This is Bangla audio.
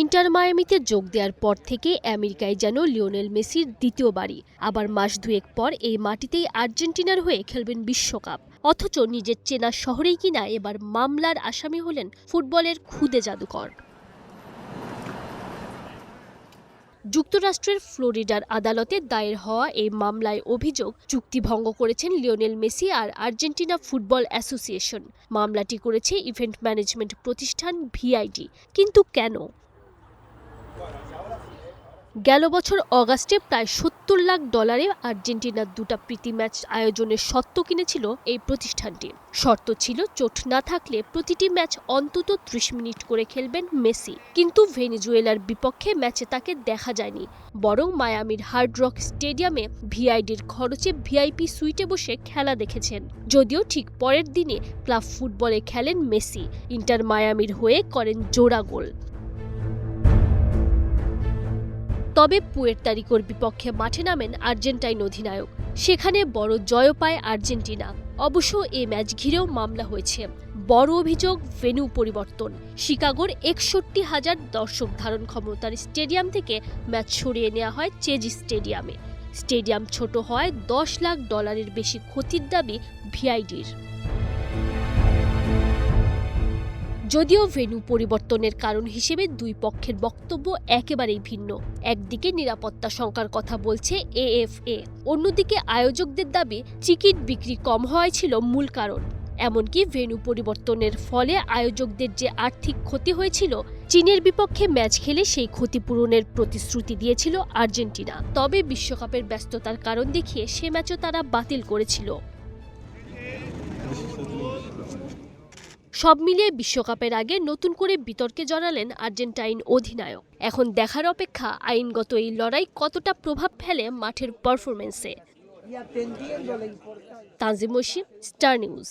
ইন্টার মায়ামিতে যোগ দেওয়ার পর থেকে আমেরিকায় যেন লিওনেল মেসির দ্বিতীয় বাড়ি। আবার মাস দুয়েক পর এই মাটিতেই আর্জেন্টিনার হয়ে খেলবেন বিশ্বকাপ। অথচ নিজের চেনা শহরেই কিনা এবার মামলার আসামি হলেন ফুটবলের খুদে জাদুকর। যুক্তরাষ্ট্রের ফ্লোরিডার আদালতে দায়ের হওয়া এই মামলায় অভিযোগ চুক্তি ভঙ্গ করেছেন লিওনেল মেসি আর আর্জেন্টিনা ফুটবল অ্যাসোসিয়েশন। মামলাটি করেছে ইভেন্ট ম্যানেজমেন্ট প্রতিষ্ঠান ভিআইডি। কিন্তু কেন? গেল বছর অগাস্টে প্রায় $৭০ লাখ আর্জেন্টিনার দুটা প্রীতি ম্যাচ আয়োজনের স্বত্ব কিনেছিল এই প্রতিষ্ঠানটি। শর্ত ছিল চোট না থাকলে প্রতিটি ম্যাচ অন্তত ৩০ মিনিট করে খেলবেন মেসি। কিন্তু ভেনেজুয়েলার বিপক্ষে ম্যাচে তাকে দেখা যায়নি, বরং মায়ামির হার্ড রক স্টেডিয়ামে ভিআইডির খরচে ভিআইপি সুইটে বসে খেলা দেখেছেন। যদিও ঠিক পরের দিনে ক্লাব ফুটবলে খেলেন মেসি, ইন্টার মায়ামির হয়ে করেন জোড়া গোল। তবে পুয়ের্তো রিকোর বিপক্ষে মাঠে নামেন আর্জেন্টাইন অধিনায়ক। সেখানে বড় জয় পায় আর্জেন্টিনা। অবশ্য এই ম্যাচ ঘিরেও মামলা হয়েছে। বড় অভিযোগ ভেন্যু পরিবর্তন। শিকাগোর ৬১,০০০ দর্শক ধারণ ক্ষমতার স্টেডিয়াম থেকে ম্যাচ সরিয়ে নেওয়া হয় চেজ স্টেডিয়ামে। স্টেডিয়াম ছোট হয় $১০ লাখ বেশি ক্ষতির দাবি ভিআইডির। যদিও ভেন্যু পরিবর্তনের কারণ হিসেবে দুই পক্ষের বক্তব্য একেবারেই ভিন্ন। একদিকে নিরাপত্তা শঙ্কার কথা বলছে এএফএ, অন্যদিকে আয়োজকদের দাবি টিকিট বিক্রি কম হওয়াই ছিল মূল কারণ। এমনকি ভেন্যু পরিবর্তনের ফলে আয়োজকদের যে আর্থিক ক্ষতি হয়েছিল, চীনের বিপক্ষে ম্যাচ খেলে সেই ক্ষতিপূরণের প্রতিশ্রুতি দিয়েছিল আর্জেন্টিনা। তবে বিশ্বকাপের ব্যস্ততার কারণ দেখিয়ে সে ম্যাচও তারা বাতিল করেছিল। সব মিলিয়ে বিশ্বকাপের আগে নতুন করে বিতর্কে জড়ালেন আর্জেন্টাইন অধিনায়ক। এখন দেখার অপেক্ষা আইনগত এই লড়াই কতটা প্রভাব ফেলে মাঠের পারফরমেন্সে। Tanzim Mosib, Star news.